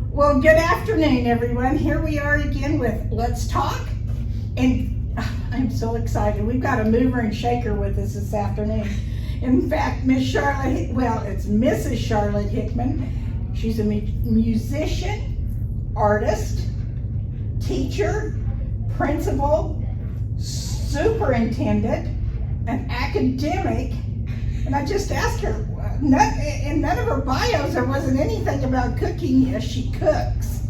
Well, good afternoon, everyone. Here we are again with Let's Talk. And I'm so excited. We've got a mover and shaker with us this afternoon. In fact, it's Mrs. Charlotte Hickman. She's a musician, artist, teacher, principal, superintendent, an academic. And I just asked her, in none of her bios there wasn't anything about cooking. Yes, she cooks.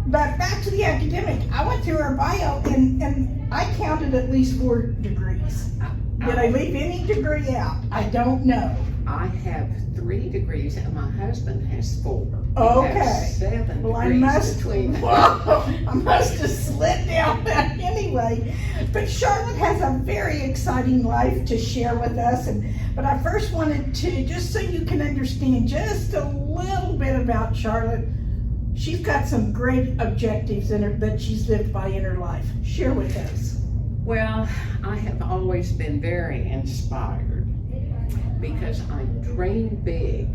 But back to the academic, I went through her bio and I counted at least 4 degrees. Did I leave any degree out? I don't know. I have 3 degrees and my husband has 4. Okay. We have 7 Well, degrees between us. I must have slid down that anyway. But Charlotte has a very exciting life to share with us. But I first wanted to, just so you can understand just a little bit about Charlotte, she's got some great objectives that she's lived by in her life. Share with us. Well, I have always been very inspired because I dream big.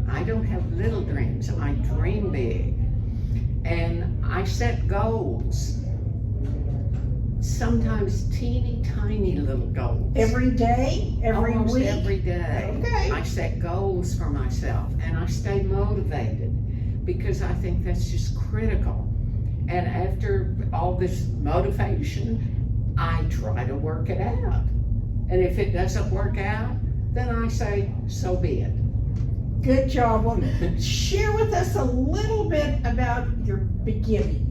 I don't have little dreams, I dream big. And I set goals, sometimes teeny tiny little goals. Every day? Almost week? every day. Okay. I set goals for myself and I stay motivated because I think that's just critical. And after all this motivation, I try to work it out. And if it doesn't work out, then I say, so be it. Good job. Well, share with us a little bit about your beginning.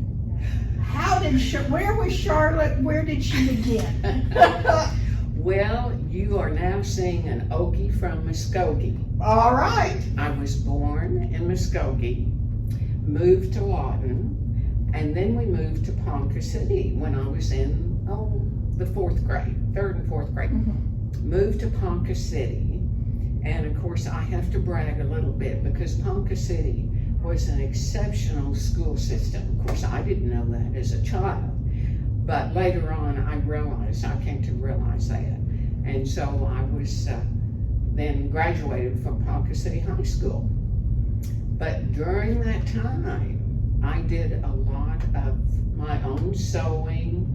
Where was Charlotte? Where did she begin? Well, you are now seeing an Okie from Muskogee. All right. I was born in Muskogee, moved to Lawton, and then we moved to Ponca City when I was in the 4th grade, 3rd and 4th grade. Mm-hmm. Moved to Ponca City, and of course I have to brag a little bit because Ponca City was an exceptional school system. Of course I didn't know that as a child, but later on I came to realize that. And so I was then graduated from Ponca City High School. But during that time, I did a lot of my own sewing.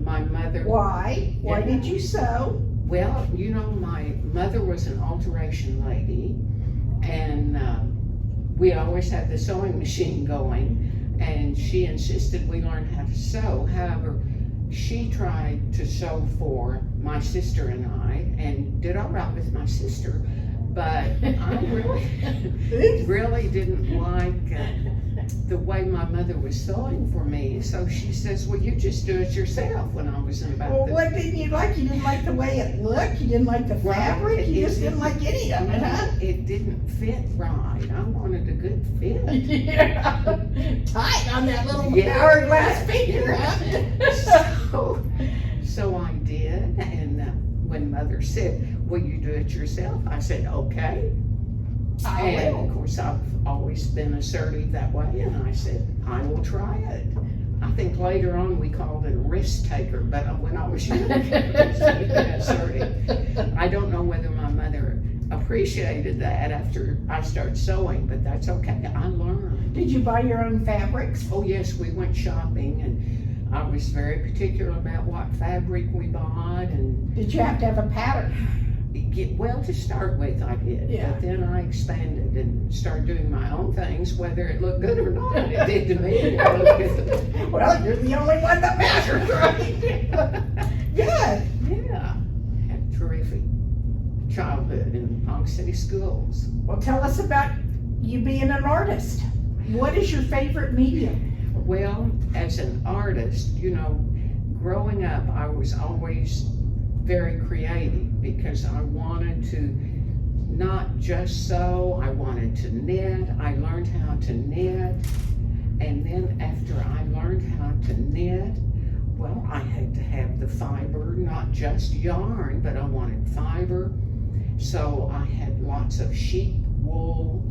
My mother... Why? Why did you sew? Well, you know, my mother was an alteration lady, and we always had the sewing machine going, and she insisted we learn how to sew. However, she tried to sew for my sister and I, and did all right with my sister, but I really didn't like the way my mother was sewing for me. So she says, well, you just do it yourself when I was in about Well, what didn't you like? You didn't like the way it looked? You didn't like the fabric? You just didn't like any of it, huh? It didn't fit right. I wanted a good fit. Yeah. Tight on that little hourglass figure, huh? So I did, and when Mother said, will you do it yourself? I said, okay. And of course, I've always been assertive that way, and I said, I will try it. I think later on we called it a risk taker, but when I was younger, I was assertive. I don't know whether my mother appreciated that after I started sewing, but that's okay. I learned. Did you buy your own fabrics? Oh yes, we went shopping, and I was very particular about what fabric we bought. And did you have to have a pattern? Well, to start with, I did. Yeah. But then I expanded and started doing my own things, whether it looked good or not. It did to me. It looked good. Well, you're the only one that matters, right? Good. Yeah. Had a terrific childhood in Ponca City schools. Well, tell us about you being an artist. What is your favorite medium? Well, as an artist, you know, growing up, I was always very creative because I wanted to not just sew, I wanted to knit. I learned how to knit, and then after I learned how to knit, well, I had to have the fiber, not just yarn, but I wanted fiber. So I had lots of sheep wool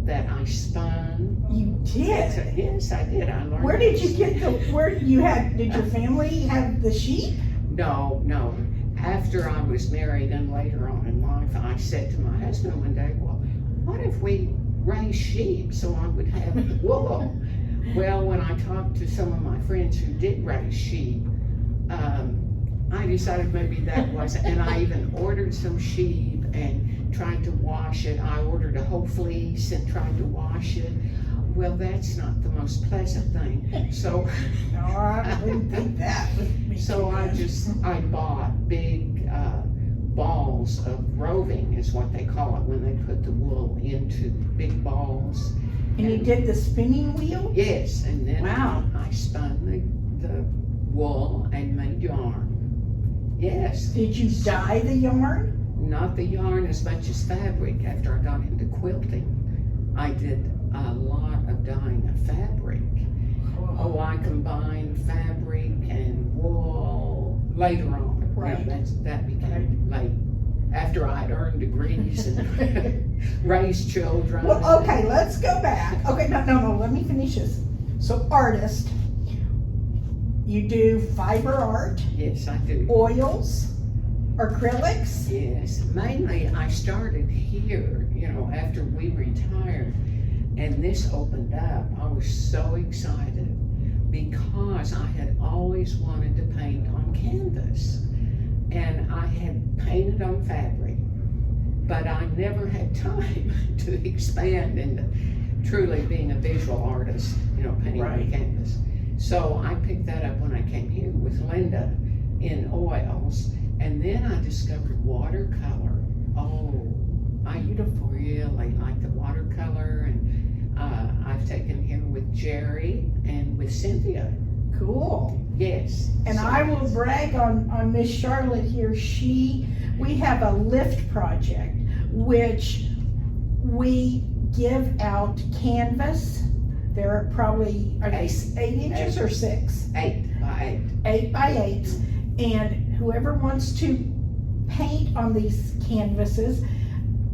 that I spun. You did? Yes, I did. I learned. Where did you get did your family have the sheep? No. After I was married and later on in life, I said to my husband one day, well, what if we raise sheep so I would have wool. Well, when I talked to some of my friends who did raise sheep, I decided maybe that wasn't, and I even ordered some sheep and tried to wash it. I ordered a whole fleece and tried to wash it. Well, that's not the most pleasant thing. So, No, I wouldn't think that would be so too good. I bought big balls of roving, is what they call it, when they put the wool into big balls. And you did the spinning wheel? Yes, and then Wow. I spun the wool and made yarn. Yes. Did you dye the yarn? Not the yarn as much as fabric. After I got into quilting, I did a lot of dyeing of fabric. Oh, I combined fabric and wool later on. Right. Yeah, that became late. After I'd earned degrees and raised children. Well, okay, let's go back. Okay, no, let me finish this. So artist, you do fiber art, Yes, I do. oils, acrylics. Yes, mainly I started here, after we retired, and this opened up. I was so excited because I had always wanted to paint on canvas, and I had painted on fabric, but I never had time to expand into truly being a visual artist, painting Right. on canvas. So I picked that up when I came here with Linda in oils, and then I discovered watercolor. Oh, I really like the watercolor, and I've taken here with Jerry and with Cynthia. Cool. Yes. And So- I will brag on Miss Charlotte here. We have a lift project, which we give out canvas. They're probably, are they 8 inches or 6? 8 by 8. 8 by 8. And whoever wants to paint on these canvases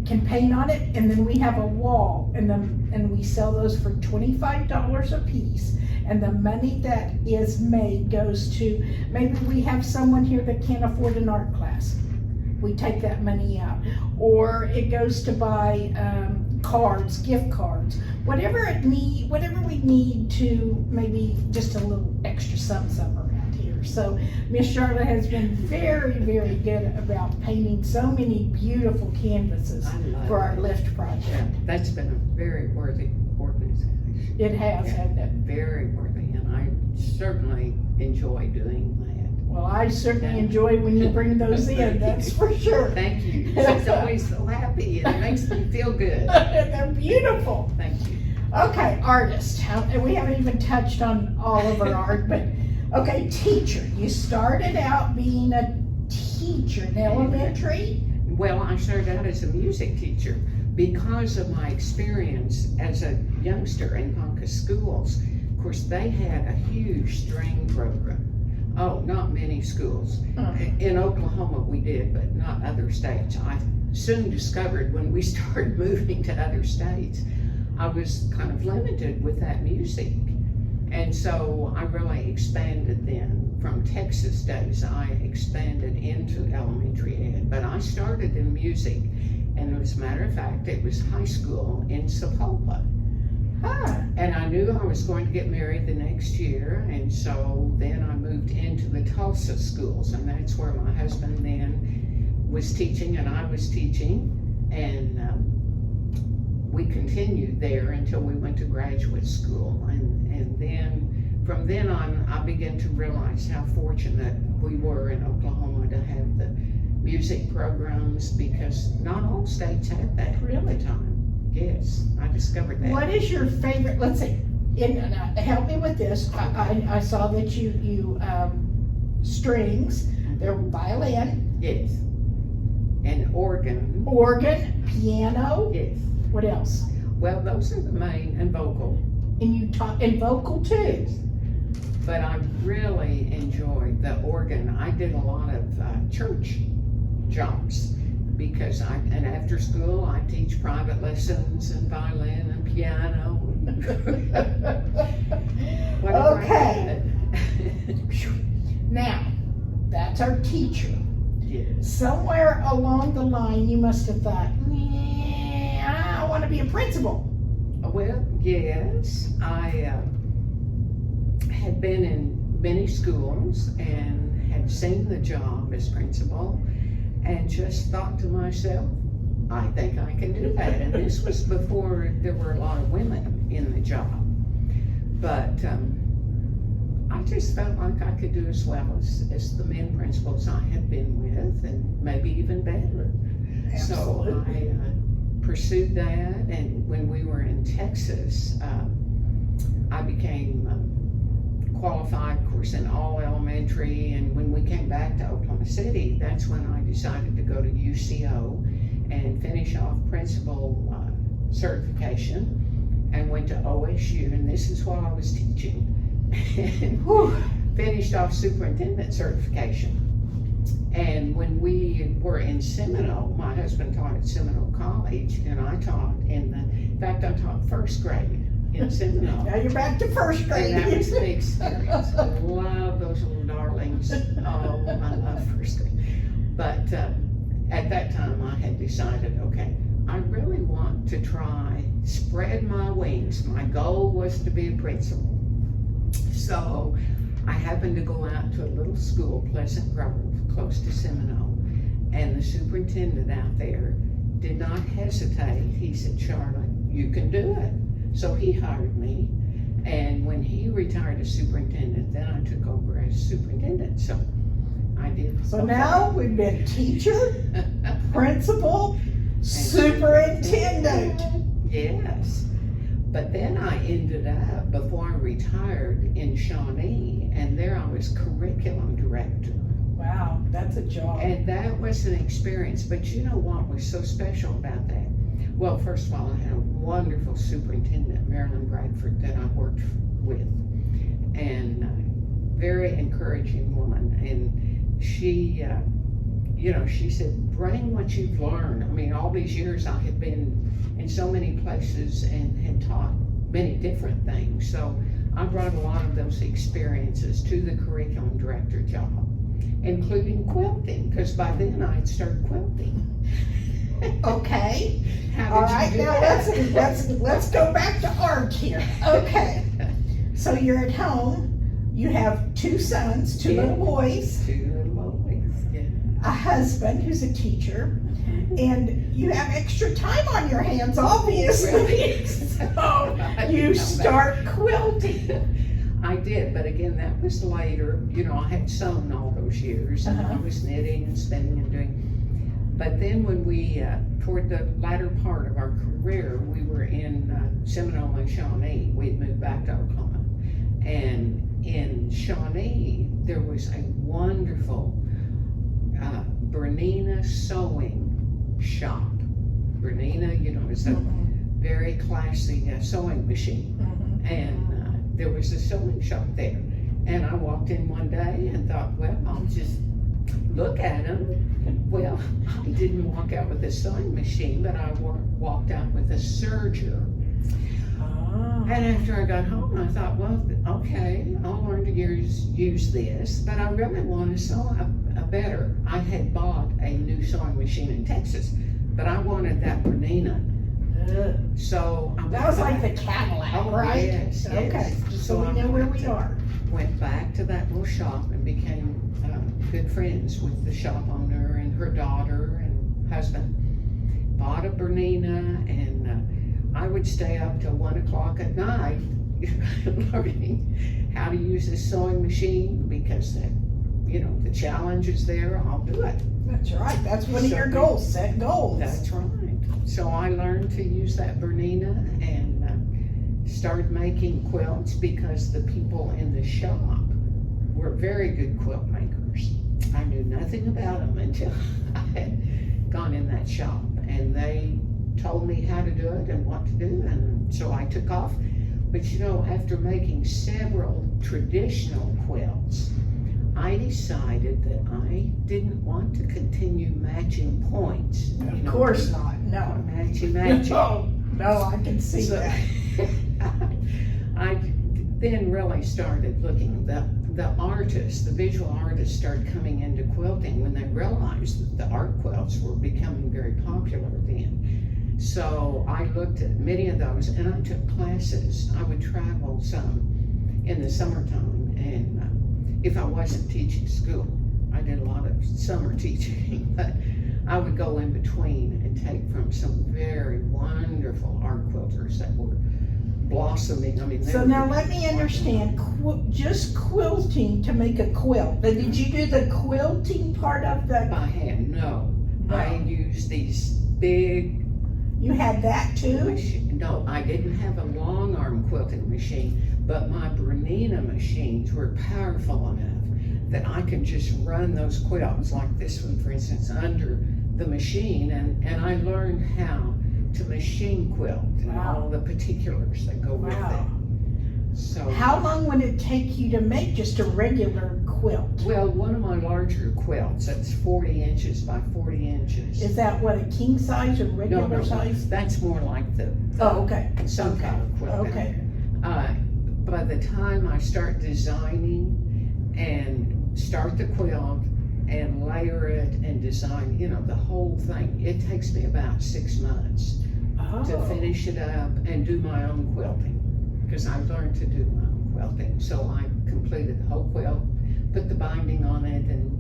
can paint on it, and then we have a wall, and we sell those for $25 a piece. And the money that is made goes to, maybe we have someone here that can't afford an art class. We take that money out. Or it goes to buy cards, gift cards, whatever we need to, maybe just a little extra something around here. So Miss Charlotte has been very, very good about painting so many beautiful canvases I love for our it. lift Yeah, project. that's been a very worthy organization. It has, Yeah, hasn't it? very worthy, and I certainly enjoy doing that. Well, I certainly Yeah. enjoy when you bring those in, that's for sure. Thank you. She's always so happy, and it makes me feel good. They're beautiful. Thank you. Okay, artist. And we haven't even touched on all of our art, but okay, teacher. You started out being a teacher in elementary. Well, I started out as a music teacher because of my experience as a youngster in Ponca schools. Of course, they had a huge string program. Oh, not many schools. In Oklahoma we did, but not other states. I soon discovered when we started moving to other states, I was kind of limited with that music. And so I really expanded then. From Texas days, I expanded into elementary ed. But I started in music, and as a matter of fact, it was high school in Sapulpa. And I knew I was going to get married the next year, and so then I moved into the Tulsa schools, and that's where my husband then was teaching and I was teaching, and we continued there until we went to graduate school, and then from then on I began to realize how fortunate we were in Oklahoma to have the music programs, because not all states had that at the time. Yes, I discovered that. What is your favorite, let's say, help me with this. I saw that you strings, they're violin, Yes. And organ. piano, Yes. what else? Well, those are the main, and vocal. And you taught, and vocal too. Yes. But I really enjoyed the organ. I did a lot of church jobs because and after school I teach private lessons and violin and piano. Whatever Okay. I did. Now, that's our teacher. Yes. Somewhere along the line, you must have thought, I want to be a principal. Well, yes, I had been in many schools and had seen the job as principal and just thought to myself, I think I can do that. And this was before there were a lot of women in the job. But I just felt like I could do as well as the men principals I had been with, and maybe even better. Absolutely. So I pursued that, and when we were in Texas, I became qualified, of course, in all elementary, and when we came back to Oklahoma City, that's when I decided to go to UCO and finish off principal certification, and went to OSU, and this is while I was teaching, and finished off superintendent certification. And when we were in Seminole, my husband taught at Seminole College, and I taught in fact, I taught first grade in Seminole. Now you're back to first grade. And that was the experience. I love those little darlings. Oh, I love first grade. But at that time, I had decided, okay, I really want to try, spread my wings. My goal was to be a principal. So I happened to go out to a little school, Pleasant Grove, close to Seminole, and the superintendent out there did not hesitate. He said, Charlotte, you can do it. So he hired me, and when he retired as superintendent, then I took over as superintendent. So I did. So now we've been teacher, principal, superintendent. Yes. But then I ended up, before I retired, in Shawnee, and there I was curriculum director. Wow, that's a job. And that was an experience, but you know what was so special about that? Well, first of all, I had a wonderful superintendent, Marilyn Bradford, that I worked with, and very encouraging woman. And she, she said, bring what you've learned. I mean, all these years I had been in so many places and had taught many different things. So I brought a lot of those experiences to the curriculum director job, including quilting, because by then I had started quilting. Okay. How All did right, you do now that? let's go back to art here. Okay. So you're at home. You have two sons, two little boys, Two little boys, yeah. a husband who's a teacher, and you have extra time on your hands, obviously. So you start quilting. I did, but again, that was later. I had sewn all those years, and I was knitting and spinning and doing. But then when we, toward the latter part of our career, we were in Seminole and Shawnee. We had moved back to Oklahoma. And in Shawnee, there was a wonderful Bernina sewing shop. Bernina, is a very classy sewing machine. And there was a sewing shop there. And I walked in one day and thought, well, I'll just look at them. Well, I didn't walk out with a sewing machine, but I walked out with a serger. And after I got home, I thought, well, okay, I'll learn to use this, but I really want to sew a better. I had bought a new sewing machine in Texas, but I wanted that Bernina. So that was like the Cadillac, right? Yes, Okay, yes. so we know where we are. Went back to that little shop and became good friends with the shop owner and her daughter and husband. Bought a Bernina, and I would stay up till 1 o'clock at night learning how to use this sewing machine, because the challenge is there. I'll do it. That's right. That's one of your goals. Set goals. That's right. So I learned to use that Bernina and started making quilts, because the people in the shop were very good quilt makers. I knew nothing about them until I had gone in that shop, and they told me how to do it and what to do, and so I took off. But after making several traditional quilts, I decided that I didn't want to continue matching points. Of course not. No. Matching. No, I can see that. I then really started looking. The visual artists started coming into quilting when they realized that the art quilts were becoming very popular then. So I looked at many of those and I took classes. I would travel some in the summertime, and if I wasn't teaching school, I did a lot of summer teaching, but I would go in between and take from some very wonderful art quilters that were blossoming. I mean, they So were now let me understand, just quilting to make a quilt. But did you do the quilting part of the, by hand. No, No. I used these big you had that too? machine. No, I didn't have a long arm quilting machine, but my Bernina machines were powerful enough that I could just run those quilts, like this one, for instance, under the machine, and I learned how to machine quilt and Wow. all the particulars that go with Wow. it. So How long would it take you to make just a regular quilt? well, one of my larger quilts, that's 40 inches by 40 inches. Is that what, a king size or regular no, size? that's more like the Oh, okay. some Okay. kind of quilt. Okay. By the time I start designing and start the quilt and layer it and design, the whole thing, it takes me about 6 months to Oh. finish it up and do my own quilting, because I've learned to do my own quilting. So I completed the whole quilt, put the binding on it, and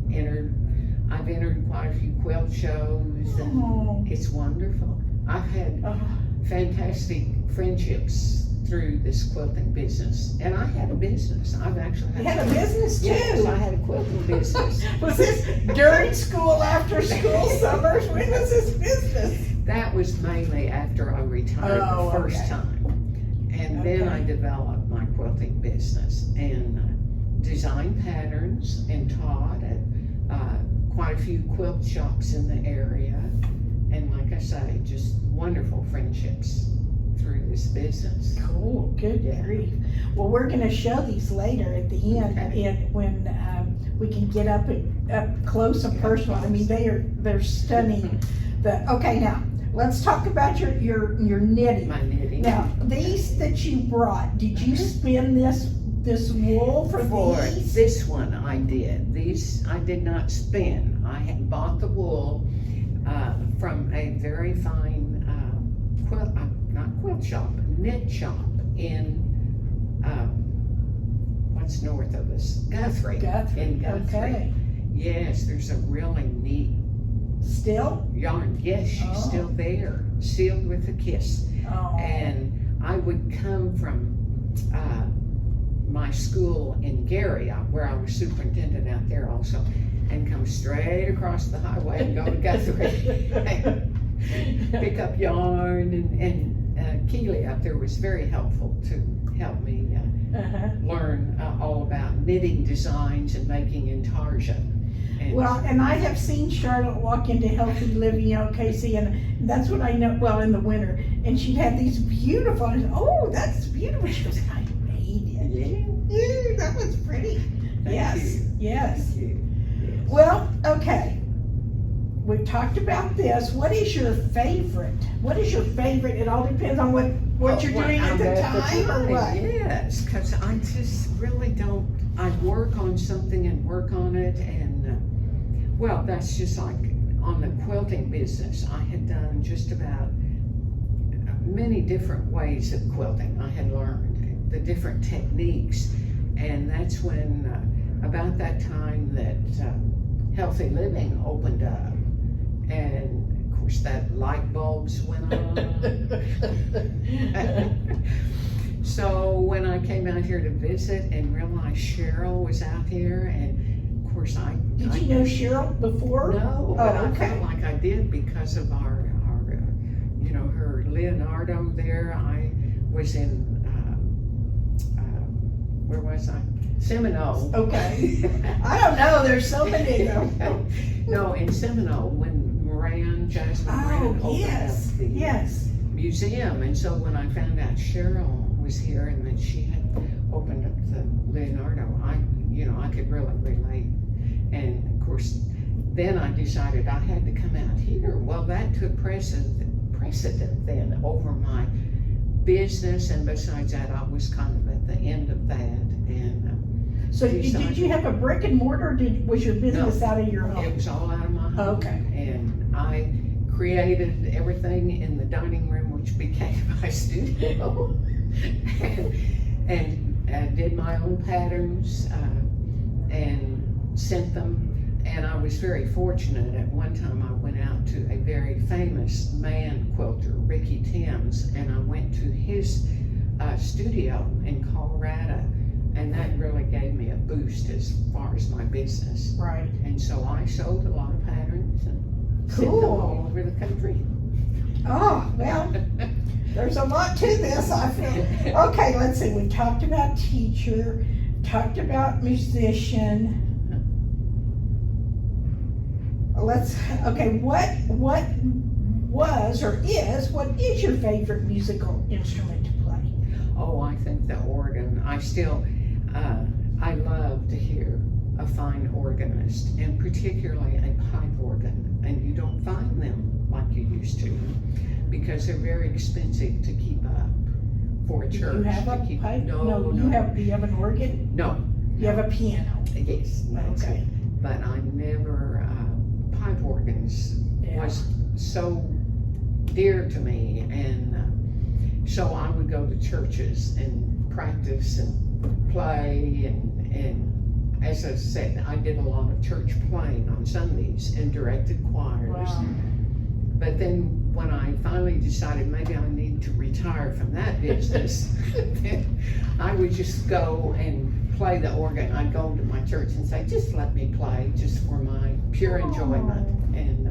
I've entered quite a few quilt shows, and Oh. it's wonderful. I've had Oh. fantastic friendships through this quilting business, and I had a business. I've actually You had a business too? Yes, I had a quilting business. Was this during school, after school, summers? When was this business? That was mainly after I retired Oh, the first okay. time, and then I Okay. developed my quilting business and designed patterns and taught at quite a few quilt shops in the area, and like I say, just wonderful friendships through this business. Cool, good Yeah. grief. Well, we're gonna show these later at the end, Okay. when we can get up close and personal. I mean, they're stunning. Okay, now, let's talk about your knitting. My knitting. Now, these that you brought, did you spin this wool for For these? this one, I did. These I did not spin. I had bought the wool from a very fine knit shop in what's north of us, Guthrie. In Guthrie. Okay. Yes, there's a really neat Still? yarn. Yes, she's Oh. still there, sealed with a kiss. Oh. And I would come from my school in Gary, where I was superintendent out there also, and come straight across the highway and go to Guthrie. Pick up yarn, and Keely up there was very helpful to help me Uh-huh. learn all about knitting designs and making intarsia. Well, and I have seen Charlotte walk into Healthy Living, Casey, and that's what I know, well, in the winter, and she'd have these beautiful, oh, that's beautiful. She goes, I made it. Yeah, that was pretty. Thank Yes, you. yes. Thank you. Yes. Well, okay. We've talked about this. What is your favorite? What is your favorite? It all depends on what you're doing at the time or what? Yes, because I just really don't, I work on something and work on it, and well, that's just like on the quilting business. I had done just about many different ways of quilting. I had learned the different techniques, and that's when about that time that Healthy Living opened up, and of course that light bulbs went on. So when I came out here to visit and realized Cheryl was out here, and of course Did you know Cheryl before? no, but I okay. felt like I did because of our her Leonardo there. I was in where was I? Seminole. Okay. I don't know, there's so many of them. No, in Seminole when Jasmine Moran Oh, opened yes, up the yes. museum, and so when I found out Cheryl was here and that she had opened up the Leonardo, I could really relate. And of course, then I decided I had to come out here. Well, that took precedent then over my business, and besides that, I was kind of at the end of that. And So did you have a brick and mortar, or was your business out of your it home? was all out of my home. Okay. And I created everything in the dining room, which became my studio, and did my own patterns and sent them. And I was very fortunate. At one time I went out to a very famous man quilter, Ricky Timms, and I went to his studio in Colorado, and that really gave me a boost as far as my business. Right. And so I sold a lot of patterns and sent them Cool. all over the country. Oh, well, there's a lot to this, I feel. Okay, let's see. We talked about teacher, talked about musician. What is your favorite musical instrument to play? Oh, I think the organ. I love to hear a fine organist, and particularly a pipe organ. And you don't find them like you used to, because they're very expensive to keep up for a church. Do you have a pipe? No. Do you have an organ? No. You have a piano? Yes, that's Okay. it. But I never, pipe organs was so dear to me, and so I would go to churches and practice and play, and as I said, I did a lot of church playing on Sundays and directed choirs. Wow. But then when I finally decided maybe I need to retire from that business, then I would just go and play the organ. I'd go to my church and say, just let me play, just for my pure enjoyment. And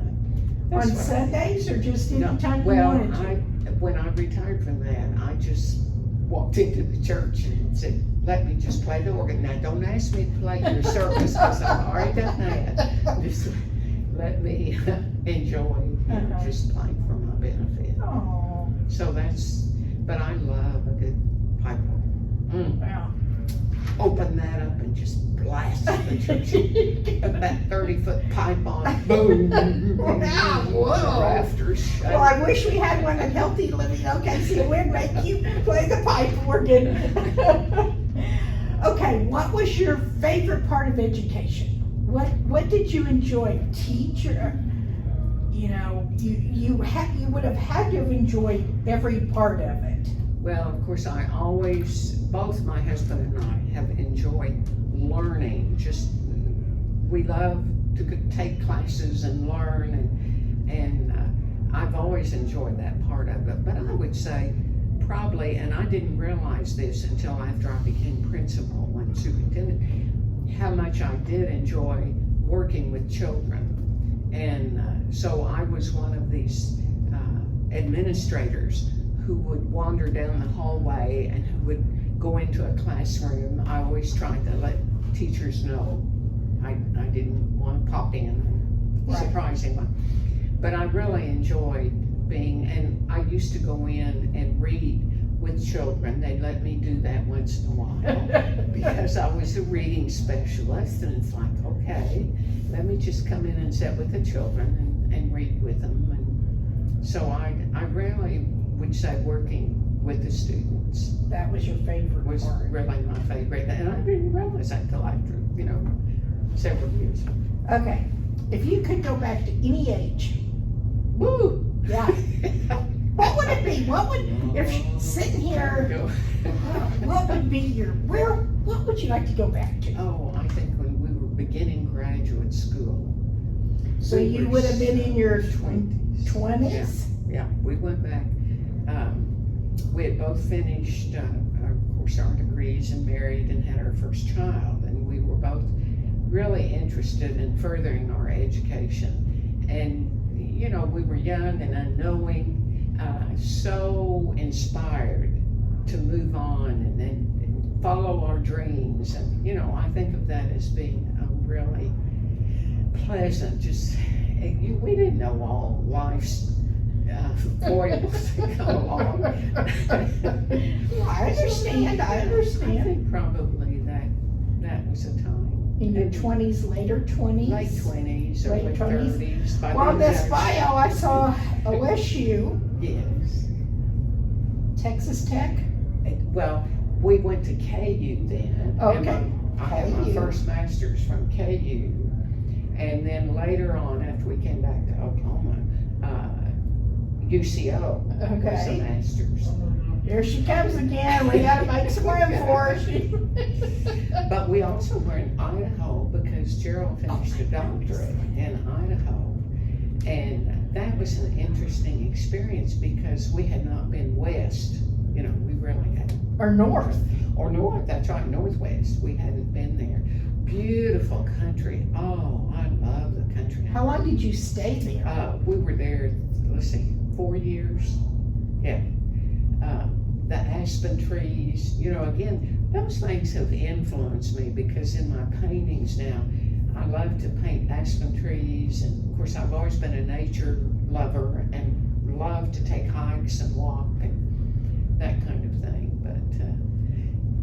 On Sundays or just any time you wanted to? When I retired from that, I just walked into the church and said, let me just play the organ. Now, don't ask me to play your service, because I've already done that. Just let me enjoy just playing for my benefit. Oh, So but I love a good pipe organ. wow. Open that up and just blast the church. Put that 30-foot pipe on, boom. Wow, whoa. Rafters shut. Well, I wish we had one at Healthy Living. Okay, so we'd make you play the pipe organ. Okay, what was your favorite part of education? What did you enjoy? Teacher, you know, you would have had to have enjoyed every part of it. Well, of course, both my husband and I have enjoyed learning. We love to take classes and learn, and I've always enjoyed that part of it. But I would say probably, and I didn't realize this until after I became principal and superintendent, how much I did enjoy working with children. And so I was one of these administrators who would wander down the hallway and who would go into a classroom. I always tried to let teachers know I didn't want to pop in surprisingly. But I really enjoyed being, and I used to go in and read with children. They let me do that once in a while because I was a reading specialist, and it's like, okay, let me just come in and sit with the children and read with them. And so I really would say working with the students. That was your favorite was part. really my favorite, and I didn't realize that until after, several years. Okay, if you could go back to any age, Woo! yeah, what would it be? If sitting here, what would you like to go back to? Oh, I think when we were beginning graduate school. So you would have been in your 20s? Yeah, we went back. We had both finished, of course, our degrees and married and had our first child, and we were both really interested in furthering our education. And, we were young and unknowing, so inspired to move on and follow our dreams. And, I think of that as being a really pleasant, we didn't know all life's foibles that come along. I understand. I think probably that was a time. In your 20s, later 20s? Late 20s, Late early 20s. 30s. Well, this bio, I saw OSU, Yes. Texas Tech. Well, we went to KU then. Okay. I had my KU. first master's from KU. And then later on, after we came back to Oklahoma, UCO was a Okay. master's. Here she comes again. We gotta make some room for her. But we also were in Idaho because Gerald finished a doctorate in Idaho. And that was an interesting experience because we had not been west. You know, we really hadn't. Or north. Or north, that's right, northwest. We hadn't been there. Beautiful country. Oh, I love the country. How long did you stay there? We were there, let's see, 4 years. Yeah. The aspen trees, you know, again, those things have influenced me because in my paintings now, I love to paint aspen trees. And of course, I've always been a nature lover and love to take hikes and walk and that kind of thing. But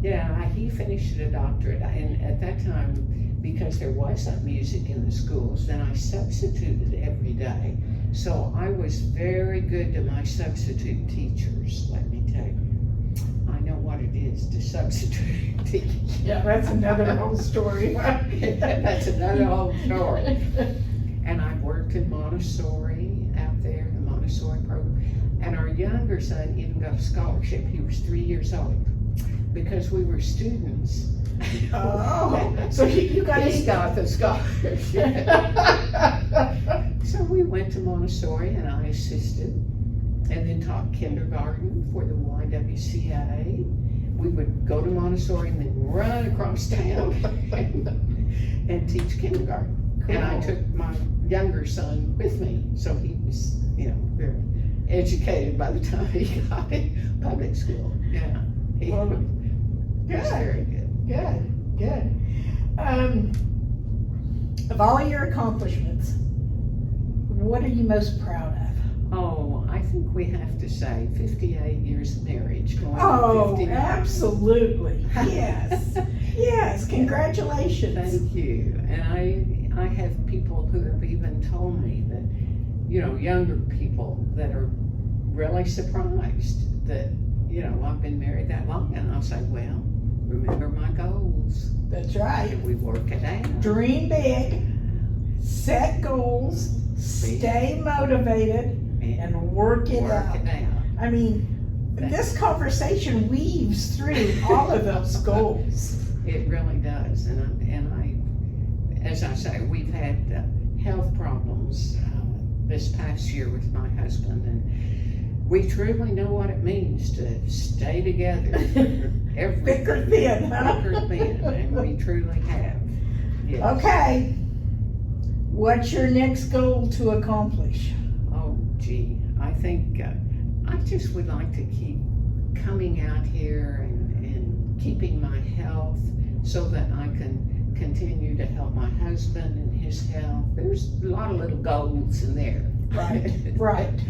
yeah, he finished a doctorate. And at that time, because there wasn't music in the schools, then I substituted every day. So I was very good to my substitute teachers, let me tell you. I know what it is to substitute teach. Yeah, that's another whole story. That's another whole story. And I worked in Montessori out there, the Montessori program. And our younger son even got a scholarship. He was 3 years old because we were students. Oh, so you got He got the scholarship. So we went to Montessori and I assisted and then taught kindergarten for the YWCA. We would go to Montessori and then run across town and teach kindergarten. Cool. And I took my younger son with me, so he was, you know, very educated by the time he got in public school. Yeah, he Well, was good. very good. Good. Of all your accomplishments, what are you most proud of? Oh, I think we have to say 58 years of marriage. Going Oh, on 59. absolutely. Yes. Yes. Congratulations. Thank you. And I have people who have even told me that, you know, younger people that are really surprised that, you know, I've been married that long. And I'll say, well, remember my goals. That's right. And we work it out. Dream big, set goals, stay motivated, and work it out. I mean, this conversation weaves through all of those goals. It really does. And I, as I say, we've had health problems this past year with my husband, and we truly know what it means to stay together. Thick or thin, huh? Thick or thin, and we truly have. Yes. Okay. What's your next goal to accomplish? Oh, gee, I think I just would like to keep coming out here and keeping my health so that I can continue to help my husband and his health. There's a lot of little goals in there. Right.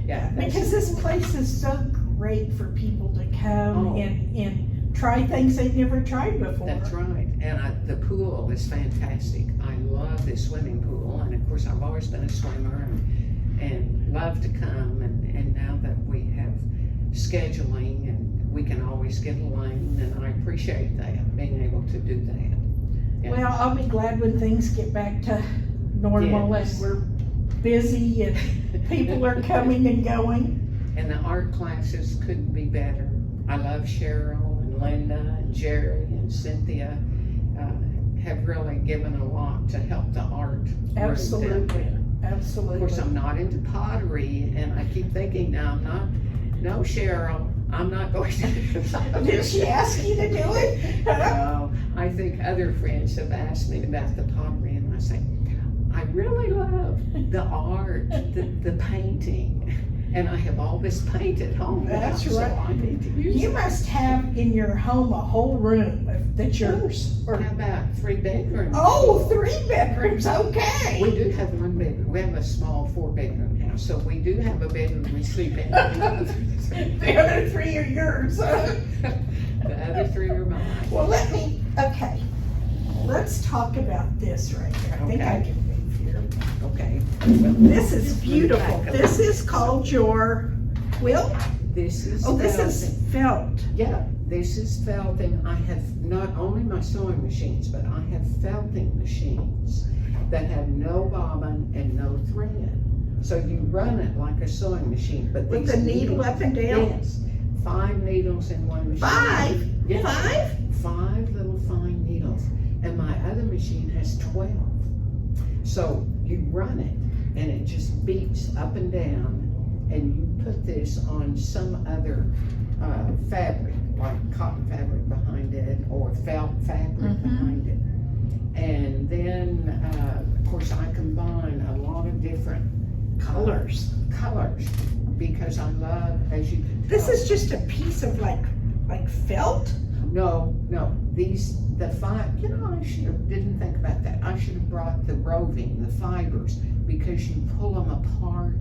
Yeah. Because this place is so great for people to come and try things they've never tried before. That's right. And the pool is fantastic. I love the swimming pool. And of course, I've always been a swimmer and love to come. And now that we have scheduling and we can always get a lane, and I appreciate that, being able to do that. Yeah. Well, I'll be glad when things get back to normal Yes. and we're busy and people are coming and going. And the art classes couldn't be better. I love Cheryl and Linda and Jerry and Cynthia have really given a lot to help the art group down Absolutely. there. Absolutely. Of course, I'm not into pottery, and I keep thinking now, no, Cheryl, I'm not going to. Did she ask you to do it? No, I think other friends have asked me about the pottery, and I say, I really love the art, the painting, and I have all this paint at home. That's now, so right. I need to use You it. must have in your home a whole room that's yours. How about 3 bedrooms? Oh, 3 bedrooms, We okay. do have 1 bedroom. We have a small 4-bedroom house, so we do have a bedroom we sleep in. The other 3 are yours. The other 3 are mine. Well, let's talk about this right here. I think I Okay. can move here. Okay. This is beautiful. This is called your quilt? This is Oh, this felting. is felt. Yeah, this is felting. I have not only my sewing machines, but I have felting machines that have no bobbin and no thread. So you run it like a sewing machine, but With these the needle needles- up and down? Yes, 5 needles in one machine. 5? Yes. 5? 5 little fine needles, and my other machine has 12. So you run it, and it just beats up and down, and you put this on some other fabric, like cotton fabric behind it, or felt fabric behind it. And then, of course, I combine a lot of different Colors. because I love, as you can This tell- is just a piece of like felt? No, the I didn't think about that. I should have brought the roving, the fibers, because you pull them apart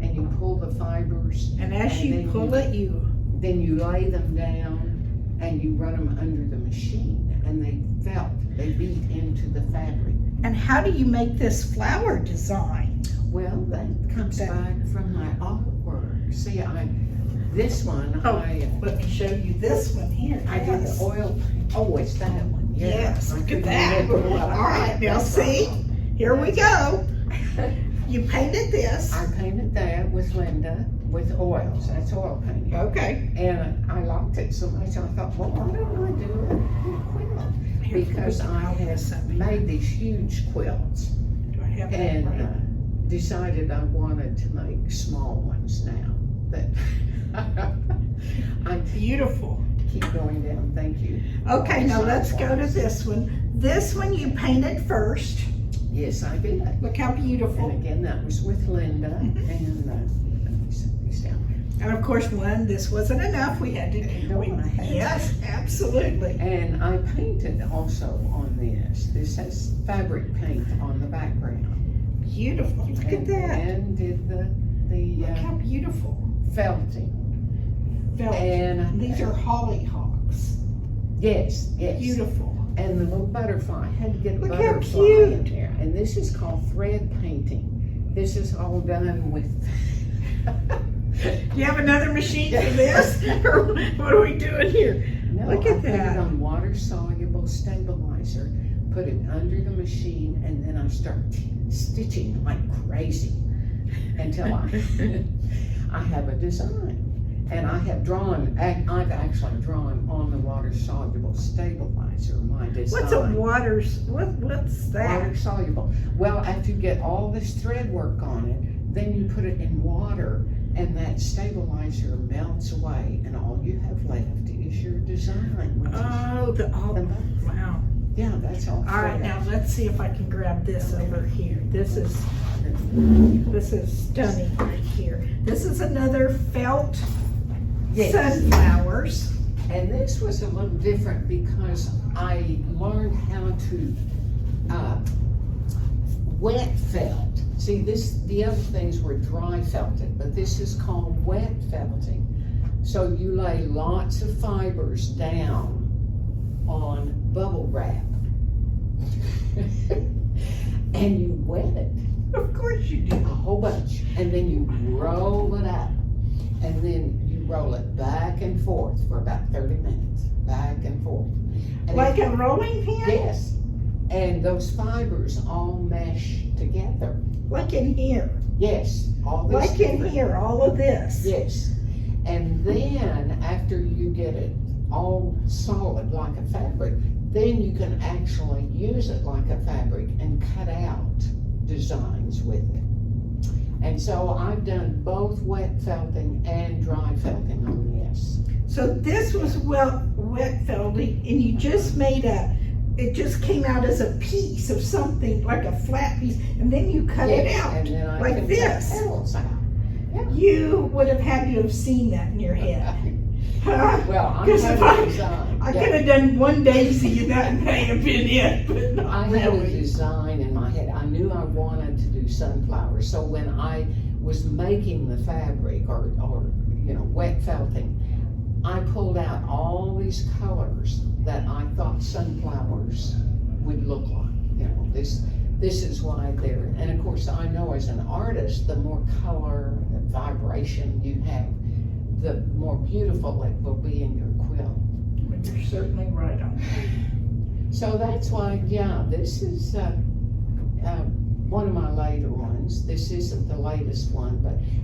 and you pull the fibers. And as And you then pull it, then you lay them down and you run them under the machine, and they beat into the fabric. and how do you make this flower design? Well, that comes Okay. back from my artwork. See, this one, Let me show you this one here. I did the oil. Oh, it's that one. Yeah. Yes, I look at couldn't that. remember what I All right, had. now That's see, right. here we go. You painted this. I painted that with Linda with oils. That's oil painting. Okay. And I liked it so much, I thought, well, why don't I do a quilt? Because I have made these huge quilts Do I have that and right? decided I wanted to make small ones now. That I Beautiful. keep going down. Thank you. Okay, now let's go to this one. This one you painted first. Yes, I did. Look how And beautiful. again, that was with Linda. And let me set these down. And of course, this wasn't enough. We had to. Yes, absolutely. And I painted also on this. This has fabric paint on the background. Beautiful. Look at And that. then did the Look how beautiful. felting. Felt. And These are hollyhocks. yes. Beautiful. And the little butterfly. I had to get a Look how butterfly in cute. there. And this is called thread painting. This is all done with. Do you have another machine for this? Or what are we doing here? No, Look I at put it that. on water-soluble stabilizer, put it under the machine, and then I start stitching like crazy until I have a design. And I have drawn, I've actually drawn on the water-soluble stabilizer my design. What's that? Water-soluble. Well, after you get all this thread work on it, then you put it in water, and that stabilizer melts away, and all you have left is your design. Which Wow. yeah, that's all. All right, thread. now let's see if I can grab this over here. This is stunning right here. This is another felt Yes. sunflowers. And this was a little different because I learned how to wet felt. See, the other things were dry felted, but this is called wet felting. So you lay lots of fibers down on bubble wrap. And you wet it. Of course you A do. whole bunch. And then you roll it up. And then you roll it back and forth for about 30 minutes. Back and forth. And Like a rolling pin? yes. And those fibers all mesh together. Like in here. Yes. All this. Like in here, all of this. Yes. And then after you get it all solid like a fabric, then you can actually use it like a fabric and cut out designs with it. And so I've done both wet felting and dry felting on this. So this was wet felting, and you just made it just came out as a piece of something, like a flat piece, and then you cut it Yes, out. and then I like can this. cut petals out. You would have had to have seen that in your head. Well, I 'Cause have if a design. I Yeah. could have done one daisy and that may have been it, but I not had a really. design in my head. I knew I wanted to do sunflowers. So when I was making the fabric or wet felting, I pulled out all these colors that I thought sunflowers would look like. This is why they're, and of course I know as an artist, the more color, the vibration you have, the more beautiful it will be in your quilt. You're certainly right on that. So that's why, yeah, this is one of my later ones. This isn't the latest one,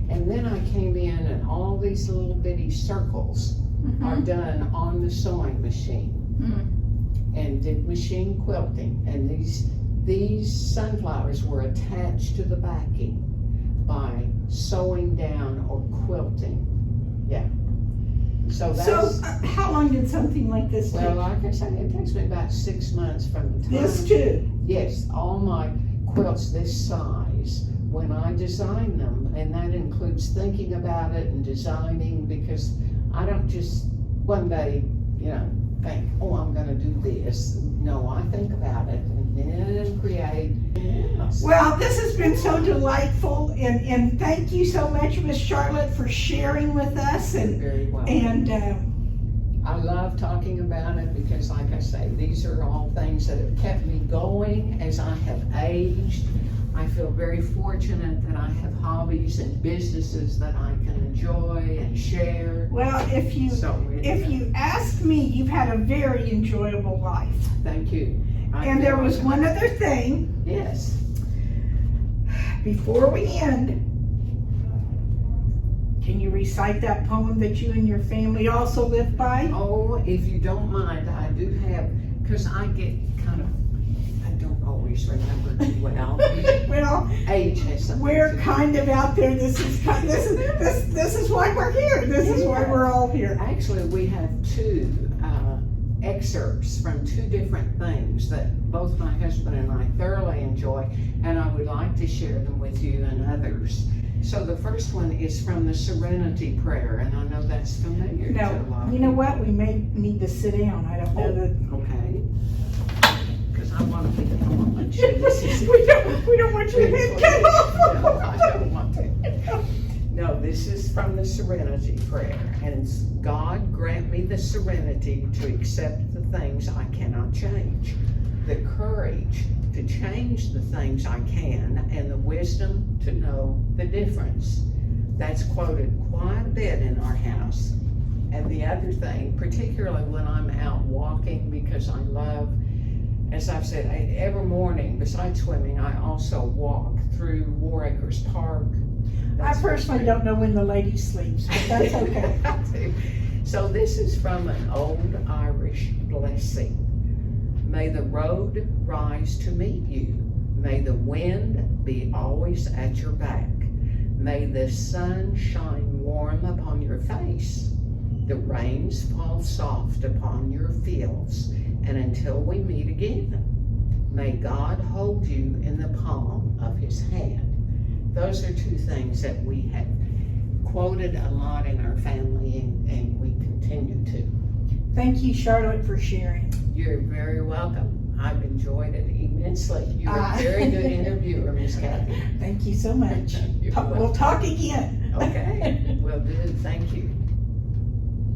and then I came in and all these little bitty circles are done on the sewing machine. And did machine quilting, and these sunflowers were attached to the backing by sewing down or quilting. Yeah. So that's. So, how long did something like this take? Well, like I said, it takes me about 6 months from the time. This too? Yes, all my quilts this size, when I design them, and that includes thinking about it and designing, because I don't just one day, think, oh, I'm gonna do this. No, I think about it and then create. Yes. Well, this has been so delightful, and thank you so much, Miss Charlotte, for sharing with us. And Very well. And I love talking about it because, like I say, these are all things that have kept me going as I have aged. I feel very fortunate that I have hobbies and businesses that I can enjoy and share. well, if you ask me, you've had a very enjoyable life. Thank you. And there was one other thing Yes. before we end. Can you recite that poem that you and your family also live by? Oh, if you don't mind, I do have, because I get kind of, I don't always remember too well. Well, Age has something we're to do. kind of out there. This is why we're here. This is why we're all here. Actually, we have two excerpts from two different things that both my husband and I thoroughly enjoy, and I would like to share them with you and others. So the first one is from the Serenity Prayer, and I know that's familiar to a lot No, of you know people. what? We may need to sit down. I don't know that. Okay. Because I want to be on my Jesus. we don't want your head cut off. No, I don't want to. No, this is from the Serenity Prayer, and it's, God grant me the serenity to accept the things I cannot change, the courage to change the things I can, and the wisdom to know the difference. That's quoted quite a bit in our house. And the other thing, particularly when I'm out walking, because I love, as I've said, every morning, besides swimming, I also walk through War Acres Park. I personally don't know when the lady sleeps, but that's okay. So this is from an old Irish blessing. May the road rise to meet you. May the wind be always at your back. May the sun shine warm upon your face. The rains fall soft upon your fields. And until we meet again, may God hold you in the palm of his hand. Those are two things that we have quoted a lot in our family, and we continue to. Thank you, Charlotte, for sharing. You're very welcome. I've enjoyed it immensely. You're a very good interviewer, Miss Kathy. Thank you so much. You're We'll welcome. talk again. Okay, will do. Thank you.